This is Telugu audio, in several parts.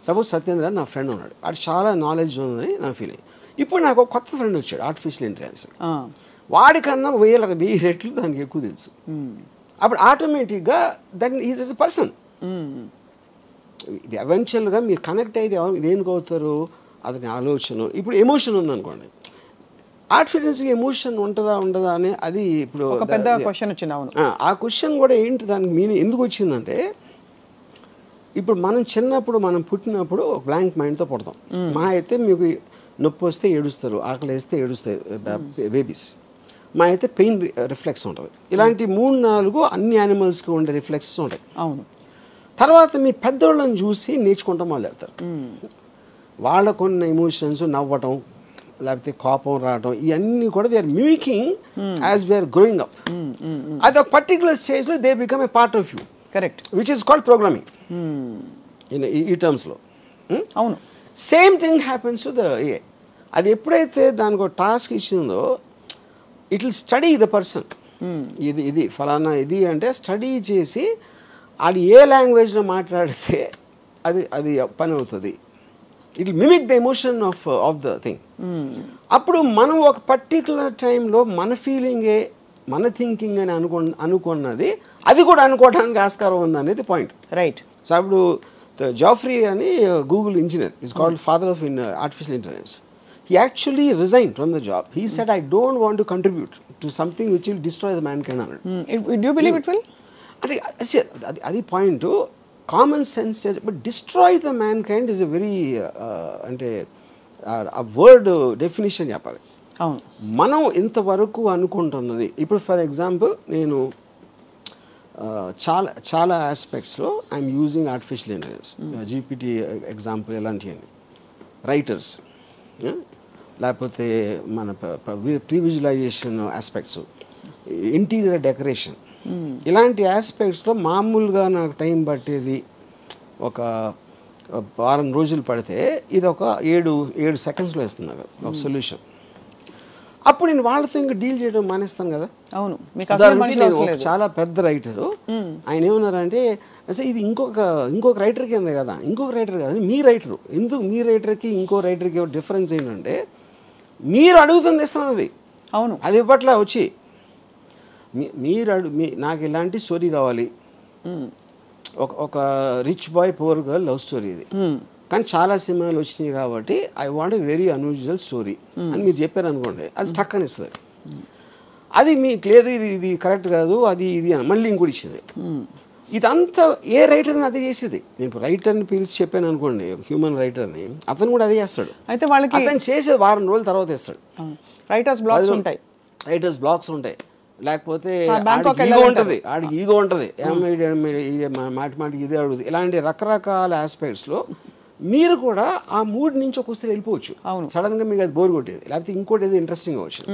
సపోజ్ సత్యేంద్ర నా ఫ్రెండ్ ఉన్నాడు, అది చాలా నాలెడ్జ్ ఉందని నా ఫీలింగ్. ఇప్పుడు నాకు ఒక కొత్త ఫ్రెండ్ వచ్చాడు, ఆర్టిఫిషియల్ ఇంటెలిజెన్స్. వాడికన్నా 1000 రెట్లు దానికి ఎక్కువ తెలుసు. అప్పుడు ఆటోమేటిక్గా దట్ ఈజ్ ఎ పర్సన్. ఎవెన్చువల్గా మీరు కనెక్ట్ అయితే దేనికి అవుతారు, అతని ఆలోచన. ఇప్పుడు ఎమోషన్ ఉందనుకోండి, ఆర్టిఫిషియల్స్కి ఎమోషన్ ఉంటుందా ఉండదా అని అది ఇప్పుడు పెద్ద క్వశ్చన్ వచ్చింది. అవును, ఆ క్వశ్చన్ కూడా ఏంటి, దానికి మీనింగ్ ఎందుకు వచ్చిందంటే, ఇప్పుడు మనం చిన్నప్పుడు మనం పుట్టినప్పుడు బ్లాంక్ మైండ్తో పుడతాం. మా అయితే మీకు నొప్పి వస్తే ఏడుస్తారు, ఆకలి వేస్తే ఏడుస్తాయి బేబీస్. మా అయితే పెయిన్ రిఫ్లెక్స్ ఉంటుంది. ఇలాంటి 3-4 అన్ని యానిమల్స్కి ఉండే రిఫ్లెక్సెస్ ఉంటాయి. అవును. తర్వాత మీ పెద్దోళ్ళని చూసి నేర్చుకుంటాం మొదలెడతారు. వాళ్ళకున్న ఎమోషన్స్, నవ్వటం లేకపోతే కోపం రావటం, ఇవన్నీ కూడా we are mimicking as we are growing up. అది ఒక పర్టికులర్ స్టేజ్లో they become a part of you. Correct. Which is called programming ఈ టర్మ్స్లో. అవును. Same thing happens to the A. అది ఎప్పుడైతే దానికి ఒక టాస్క్ ఇచ్చిందో, it will study the person. ఇది ఫలానా ఇది అంటే స్టడీ చేసి అది ఏ లాంగ్వేజ్లో మాట్లాడితే అది పని అవుతుంది. It will mimic the emotion of the thing. అప్పుడు మనం ఒక పర్టికులర్ టైంలో మన ఫీలింగే మన థింకింగ్ అని అనుకున్నది అది కూడా అనుకోవడానికి ఆస్కారం ఉంది అనేది పాయింట్. రైట్. సో అప్పుడు జాఫ్రీ అని Google engineer is called father of artificial intelligence. He actually resigned from the job. He said, I don't want to contribute to something which will destroy the mankind. Do you believe it will? Adi point to common sense, but destroy the mankind is a very a word definition చెప్పాలి. అవును. మనం ఇంతవరకు అనుకుంటున్నది, ఇప్పుడు ఫర్ ఎగ్జాంపుల్ నేను చాలా ఆస్పెక్ట్స్లో I'm using artificial intelligence, GPT example ఇలాంటివన్నీ, రైటర్స్, లేకపోతే మన pre visualisation aspects, interior decoration, ఇలాంటి ఆస్పెక్ట్స్లో మామూలుగా నాకు టైం పట్టేది ఒక వారం రోజులు పడితే ఇది ఒక 7 సెకండ్స్లో ఇస్తుంది నాకు ఒక సొల్యూషన్. అప్పుడు నేను వాళ్ళతో ఇంకా డీల్ చేయడం మానేస్తాను కదా. అవును. చాలా పెద్ద రైటరు ఆయన ఏమన్నారంటే, అసలు ఇది ఇంకొక రైటర్ కింద కదా, ఇంకొక రైటర్ కదా, మీ రైటరు ఎందుకు, మీ రైటర్కి ఇంకో రైటర్కి డిఫరెన్స్ ఏంటంటే మీరు అడుగుతుంది ఇస్తుంది అది. అవును. అది ఇప్పట్లా వచ్చి నాకు ఇలాంటి స్టోరీ కావాలి, ఒక rich boy poor girl love story ఇది, కానీ చాలా సినిమాలు వచ్చినాయి కాబట్టి I want a very unusual story అని మీరు చెప్పారు అనుకోండి, అది టక్కని ఇస్తుంది. అది మీకు లేదు, ఇది కరెక్ట్ కాదు, అది ఇది అని మళ్ళీ ఇంకోటి ఇచ్చింది. ఇదంతా ఏ రైటర్ని అదే చేసేది. నేను రైటర్ని పిలిచి చెప్పాను అనుకోండి, హ్యూమన్ రైటర్ని, అతను కూడా అదే చేస్తాడు. అయితే వాళ్ళకి అతను చేసేది వారం రోజుల తర్వాత ఇస్తాడు. రైటర్స్ బ్లాక్స్ ఉంటాయి, లేకపోతే ఈగో ఉంటుంది, ఆడికి ఈగో ఉంటుంది, మాటికి ఇదే అడుగుతుంది. ఇలాంటి రకరకాల ఆస్పెక్ట్స్లో మీరు కూడా ఆ మూడ్ నుంచి ఒకసారి వెళ్ళిపోవచ్చు. సడన్గా మీకు అది బోర్ కొట్టేది, లేకపోతే ఇంకోటి ఏదో ఇంట్రెస్టింగ్గా వచ్చింది.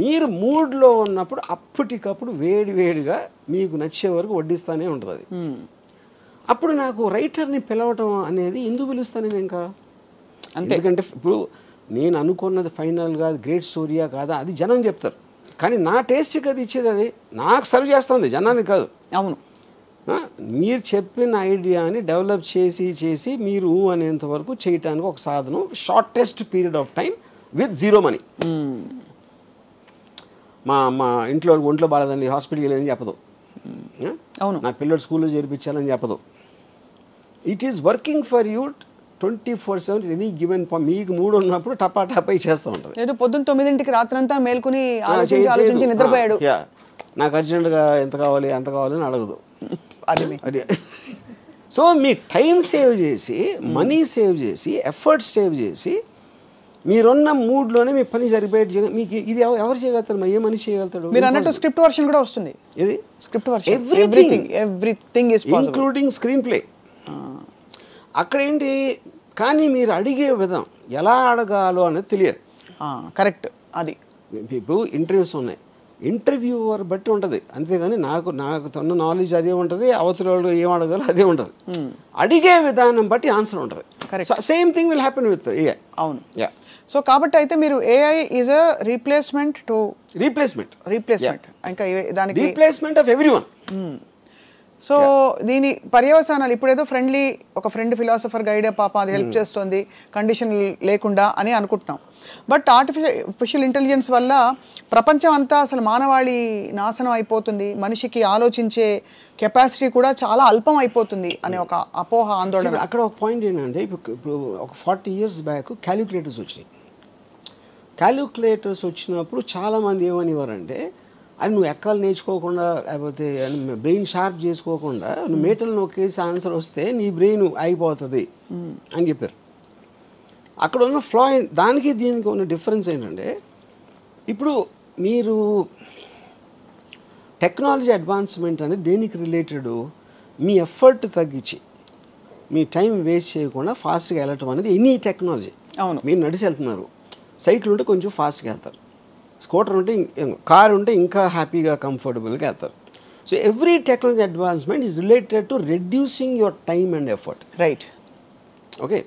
మీరు మూడ్లో ఉన్నప్పుడు అప్పటికప్పుడు వేడిగా మీకు నచ్చే వరకు వడ్డిస్తానే ఉంటుంది అది. అప్పుడు నాకు రైటర్ని పిలవటం అనేది ఎందుకు పిలుస్తాను నేను ఇంకా, ఎందుకంటే ఇప్పుడు నేను అనుకున్నది ఫైనల్గా గ్రేట్ స్టోరీయా కాదా అది జనం చెప్తారు, కానీ నా టేస్ట్కి అది ఇచ్చేది అది నాకు సర్వ్ చేస్తుంది, జనానికి కాదు. అవును. మీరు చెప్పిన ఐడియాని డెవలప్ చేసి మీరు అనేంత వరకు చేయటానికి ఒక సాధనం, shortest period of time with 0 money. మా ఒంట్లో బాలేదండి, హాస్పిటల్కి వెళ్ళని చెప్పదు, నా పిల్లలు స్కూల్లో చేర్పించాలని చెప్పదు. It is working for you 24/7 any given. మీకు మూడు ఉన్నప్పుడు టపా చేస్తూ ఉంటుంది. పొద్దున్న 9ంటికి రాత్రంతా మేల్కొని ఆలోచించి నిద్రపోయాడు, నాకు అర్జెంటుగా ఎంత కావాలి అంత కావాలని అడగదు. అది సో మీ టైం సేవ్ చేసి, మనీ సేవ్ చేసి, ఎఫర్ట్ సేవ్ చేసి, మీరున్న మూడ్లోనే మీ పని సరిపోయి మీకు ఇది ఎవరు చేయగలుగుతారు, ఏ మనిషి చేయగలుగుతాడు? మీరు అన్నట్టు స్క్రిప్ట్ వర్షన్ కూడా వస్తుంది. ఇది script version, everything is possible, including screen play. అక్కడ ఏంటి, కానీ మీరు అడిగే విధం ఎలా అడగాలో అనేది తెలియదు. కరెక్ట్. అది ఇప్పుడు ఇంటర్వ్యూస్ ఉన్నాయి, ఇంటర్వ్యూవర్ బట్టి ఉంటుంది, అంతేగాని నాకు తన నాలెడ్జ్ అదే ఉంటుంది, అవతల వాళ్ళు ఏం అడగాలో అదే ఉంటుంది. అడిగే విధానం బట్టి ఆన్సర్ ఉంటుంది. Same thing will happen with AI. అవును. సో కాబట్టి అయితే మీరు ఏఐ ఈజ్ అ రీప్లేస్మెంట్ ఇంకా దానికి రీప్లేస్మెంట్ ఆఫ్ ఎవ్రీవన్. సో దీని పర్యవసానాలు ఇప్పుడేదో ఒక ఫ్రెండ్ ఫిలాసఫర్ గైడ్ పాప అది హెల్ప్ చేస్తుంది కండిషన్ లేకుండా అని అనుకుంటున్నాం. బట్ ఆర్టిఫిషియల్ ఇంటెలిజెన్స్ వల్ల ప్రపంచం అంతా అసలు మానవాళి నాశనం అయిపోతుంది, మనిషికి ఆలోచించే కెపాసిటీ కూడా చాలా అల్పం అయిపోతుంది అనే ఒక అపోహ, ఆందోళన. అక్కడ ఒక పాయింట్ ఏంటంటే ఇప్పుడు ఒక 40 years బ్యాక్ క్యాలిక్యులేటర్స్ వచ్చినాయి. క్యాలిక్యులేటర్స్ వచ్చినప్పుడు చాలామంది ఏమనేవారంటే అది నువ్వు ఎక్కాలు నేర్చుకోకుండా లేకపోతే బ్రెయిన్ షార్ప్ చేసుకోకుండా నువ్వు మీటర్లు నొక్కేసి ఆన్సర్ వస్తే నీ బ్రెయిన్ అయిపోతుంది అని చెప్పారు. అక్కడ ఉన్న ఫ్లా దానికి దీనికి ఉన్న డిఫరెన్స్ ఏంటంటే ఇప్పుడు మీరు టెక్నాలజీ అడ్వాన్స్మెంట్ అనేది దేనికి రిలేటెడ్, మీ ఎఫర్ట్ తగ్గించి మీ టైం వేస్ట్ చేయకుండా ఫాస్ట్గా వెళ్ళటం అనేది ఎనీ టెక్నాలజీ. అవును, మీరు నడిచి వెళ్తున్నారు, సైకిల్ ఉంటే కొంచెం ఫాస్ట్గా వెళ్తారు, స్కూటర్ ఉంటే కార్ ఉంటే ఇంకా హ్యాపీగా కంఫర్టబుల్గా వెళ్తారు. So every technology advancement is related to reducing your time and effort. Right. Okay,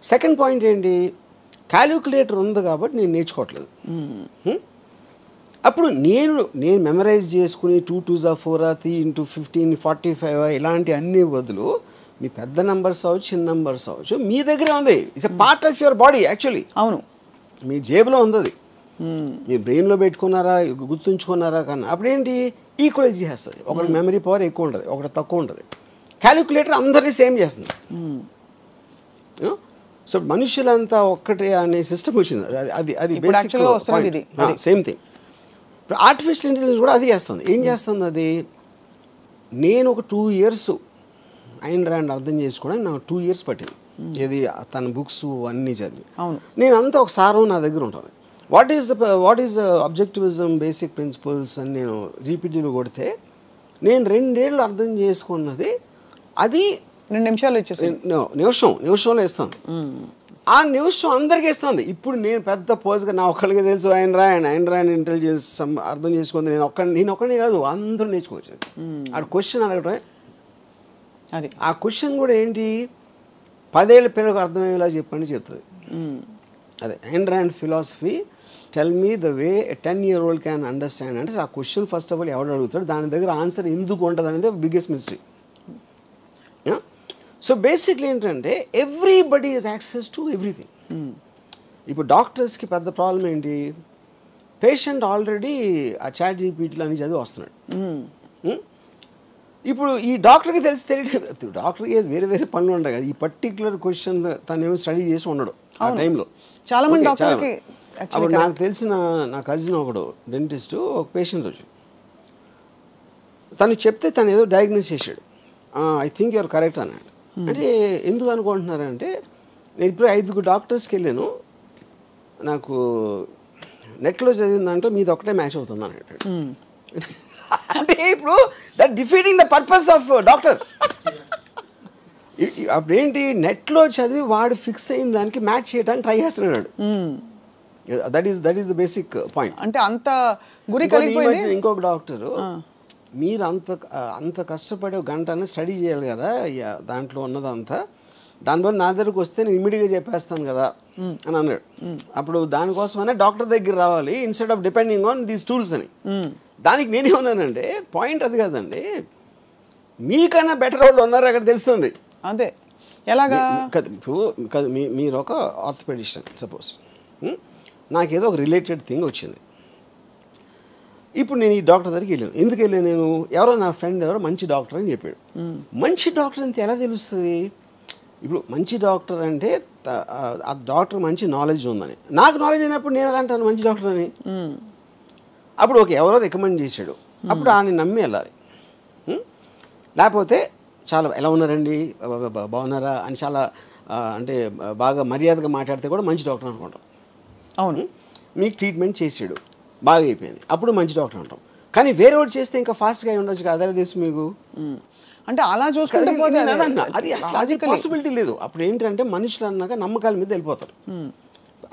second point ఏంటి, క్యాలిక్యులేటర్ ఉంది కాబట్టి నేను నేర్చుకోవట్లేదు. అప్పుడు నేను మెమరైజ్ చేసుకుని 2 2s 4 3 × 15 45 ఇలాంటి అన్ని బదులు మీ పెద్ద నెంబర్స్ అవ్వచ్చు, చిన్న నెంబర్స్ అవ్వచ్చు, మీ దగ్గరే ఉంది. It's a part of your body. Actually అవును, మీ జేబులో ఉంది అది. మీరు బ్రెయిన్లో పెట్టుకున్నారా, గుర్తుంచుకున్నారా కన్నా అప్పుడేంటి ఈక్వలైజ్ చేస్తుంది. ఒకటి మెమరీ పవర్ ఎక్కువ ఉంటుంది, ఒకటి తక్కువ ఉంటుంది. క్యాలిక్యులేటర్ అందరినీ సేమ్ చేస్తుంది. సో మనుషులంతా ఒక్కటే అనే సిస్టమ్ వచ్చింది. అది బేసిక్ సేమ్ థింగ్. ఇప్పుడు ఆర్టిఫిషియల్ ఇంటెలిజెన్స్ కూడా అది చేస్తుంది. ఏం చేస్తుంది అది, నేను ఒక 2 years ఐన్ ర్యాండ్ అర్థం చేసుకోవడానికి నాకు 2 years పట్టింది. ఇది తన బుక్స్ అన్నీ చదివి. నేను అంతా ఒక సారం నా దగ్గర ఉంటుంది. వాట్ ఈస్ అబ్జెక్టివిజం బేసిక్ ప్రిన్సిపల్స్ అని నేను జీపీటీలో కొడితే నేను 2 ఏళ్ళు అర్థం చేసుకున్నది అది 2 నిమిషాలు ఇచ్చేసి నిమిషంలో ఇస్తుంది. ఆ నిమిషం అందరికీ ఇస్తుంది. ఇప్పుడు నేను పెద్ద పోజ్గా నా ఒక్కడికి తెలుసు ఐన్ ర్యాండ్ ఇంటెలిజెన్స్ అర్థం చేసుకుంది నేను ఒక్కడిని కాదు, అందరూ నేర్చుకోవచ్చు. ఆ క్వశ్చన్ అడగటమే. అది ఆ క్వశ్చన్ కూడా ఏంటి, 10 ఏళ్ళ పిల్లలకు అర్థమయ్యేలా చెప్పండి చెప్తుంది. అదే Ayn Rand philosophy tell me the way 10-year-old can understand అంటే ఆ క్వశ్చన్ ఫస్ట్ ఆఫ్ ఆల్ ఎవడు అడుగుతాడు, దాని దగ్గర ఆన్సర్ ఎందుకు ఉంటుంది అనేది బిగ్గెస్ట్ మిస్టరీ. సో బేసిక్లీ ఏంటంటే everybody is access to everything. ఇప్పుడు డాక్టర్స్కి పెద్ద ప్రాబ్లం ఏంటి, పేషెంట్ ఆల్రెడీ ఆ చాట్ జీపీటీలో అని చదివి వస్తున్నాడు. ఇప్పుడు ఈ డాక్టర్కి తెలియదు, డాక్టర్కి వేరే వేరే పనులు ఉంటాయి కదా, ఈ పర్టికులర్ క్వశ్చన్ తను ఏమో స్టడీ చేసి ఉండడు ఆ టైంలో. చాలా మంది డాక్టర్కి అప్పుడు నాకు తెలిసిన నా కజిన్ ఒకడు డెంటిస్ట్ ఒక పేషెంట్ వచ్చి తను చెప్తే తను ఏదో డయాగ్నోస్ చేశాడు. ఐ థింక్ యూఆర్ కరెక్ట్ అన్నాడు. అంటే ఎందుకు అనుకుంటున్నారంటే నేను ఇప్పుడు 5 డాక్టర్స్కి వెళ్ళాను, నాకు నెట్లో చదివిన దాంట్లో మీది ఒకటే మ్యాచ్ అవుతుంది అన్నాడు. అంటే ఇప్పుడు that defeating the purpose of doctor. అప్పుడేంటి నెట్లో చదివి వాడు ఫిక్స్ అయిన దానికి మ్యాచ్ చేయడానికి ట్రై చేస్తున్నాడు. That is the basic point. అంటే అంత గురి కలిగిపోయింది. ఇంకొక డాక్టరు, మీరు అంత కష్టపడి 1 గంట స్టడీ చేయాలి కదా దాంట్లో ఉన్నదంతా, దానివల్ల నా దగ్గరకు వస్తే నేను ఇమ్మీడియట్గా చెప్పేస్తాను కదా అని అన్నాడు. అప్పుడు దానికోసమనే డాక్టర్ దగ్గర రావాలి instead of depending on these tools అని. దానికి నేనేమన్నానంటే పాయింట్ అది కాదండి, మీకన్నా బెటర్ వాళ్ళు ఉన్నారు అక్కడ తెలుస్తుంది. అదే ఎలాగా ఇప్పుడు మీరు ఒక ఆర్థోపెడిషియన్ సపోజ్, నాకేదో ఒక రిలేటెడ్ థింగ్ వచ్చింది. ఇప్పుడు నేను ఈ డాక్టర్ దగ్గరికి వెళ్ళాను. ఎందుకు వెళ్ళాను నేను, ఎవరో నా ఫ్రెండ్ ఎవరో మంచి డాక్టర్ అని చెప్పాడు. మంచి డాక్టర్ అంటే ఎలా తెలుస్తుంది, ఇప్పుడు మంచి డాక్టర్ అంటే ఆ డాక్టర్ మంచి నాలెడ్జ్ ఉందని, నాకు నాలెడ్జ్ అయినప్పుడు నేను అంటాను మంచి డాక్టర్ అని. అప్పుడు ఓకే ఎవరో రికమెండ్ చేశాడు, అప్పుడు ఆయన నమ్మి వెళ్ళాలి. లేకపోతే చాలా ఎలా ఉన్నారండి బాగున్నారా అని చాలా అంటే బాగా మర్యాదగా మాట్లాడితే కూడా మంచి డాక్టర్ అనుకుంటాం. అవును, మీకు ట్రీట్మెంట్ చేసాడు బాగా అయిపోయింది అప్పుడు మంచి డాక్టర్ అంటాం. కానీ వేరే వాడు చేస్తే ఇంకా ఫాస్ట్గా ఉండొచ్చు కదా, అదే తెలుసు మీకు. అంటే అలా చూసుకుంటే అది అసలు అది పాసిబిలిటీ లేదు. అప్పుడు ఏంటంటే మనుషులు అన్నాక నమ్మకాల మీద వెళ్ళిపోతారు.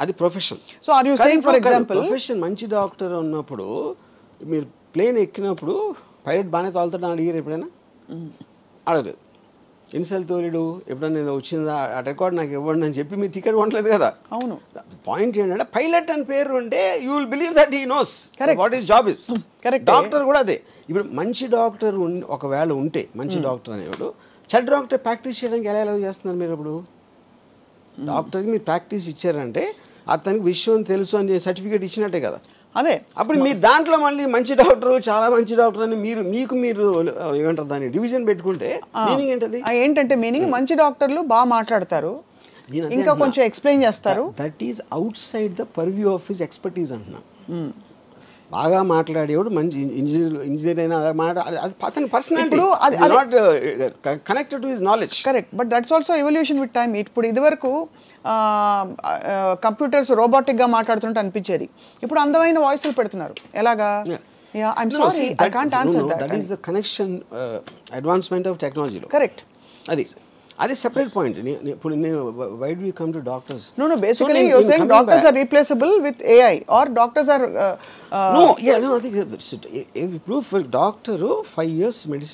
అది profession. So are you saying for example profession మంచి డాక్టర్ ఉన్నప్పుడు మీరు ప్లేన్ ఎక్కినప్పుడు పైలట్ బాగానే తోలుతాడు అని అడిగారు ఎప్పుడైనా? అడగలేదు. ఇన్సల్ తోలిడు ఎప్పుడన్నా నేను వచ్చిందా ఆ రికార్డ్ నాకు ఇవ్వండి అని చెప్పి మీరు టికెట్ కొనలేదు కదా. అవును. పాయింట్ ఏంటంటే పైలట్ అని పేరు ఉంటే you will believe that he knows what is job is. Correct. Doctor కూడా అదే. ఇప్పుడు మంచి డాక్టర్ ఒకవేళ ఉంటే మంచి డాక్టర్ అనేవాడు చెడ్డ డాక్టర్ ప్రాక్టీస్ చేయడానికి ఎలా ఎలా చేస్తున్నారు మీరు? ఇప్పుడు డాక్టర్కి మీరు ప్రాక్టీస్ ఇచ్చారంటే అతనికి విషయం తెలుసు అని సర్టిఫికేట్ ఇచ్చినట్టే కదా. అదే అప్పుడు మీరు దాంట్లో మళ్ళీ మంచి డాక్టర్ చాలా మంచి డాక్టర్ అని మీరు ఏమంటారు దాన్ని డివిజన్ పెట్టుకుంటే మీనింగ్ ఏంటది? ఏంటంటే మీనింగ్ మంచి డాక్టర్లు బాగా మాట్లాడతారు, ఇంకా కొంచెం ఎక్స్ప్లెయిన్ చేస్తారు. That is out side the purview of his expertise అంటున్నా. బాగా మాట్లాడేవాడు మంచి ఇంజనీర్ అయినా అది అతని personality not connected to his knowledge. Correct. But that's also evolution with time. ఇప్పుడు ఇదివరకు కంప్యూటర్స్ రోబోటిక్గా మాట్లాడుతుంటే అనిపించేది, ఇప్పుడు అందమైన వాయిస్లు పెడుతున్నారు. ఎలాగా? I'm sorry I can't answer that. That is the connection advancement of టెక్నాలజీలో. కరెక్ట్. అది సెపరేట్ పాయింట్. ఇప్పుడు నేను why do you come to doctors? No, basically you're saying doctors are replaceable with AI or doctors are no, I think ఇప్పుడు డాక్టర్ 5 years మెడిసిన్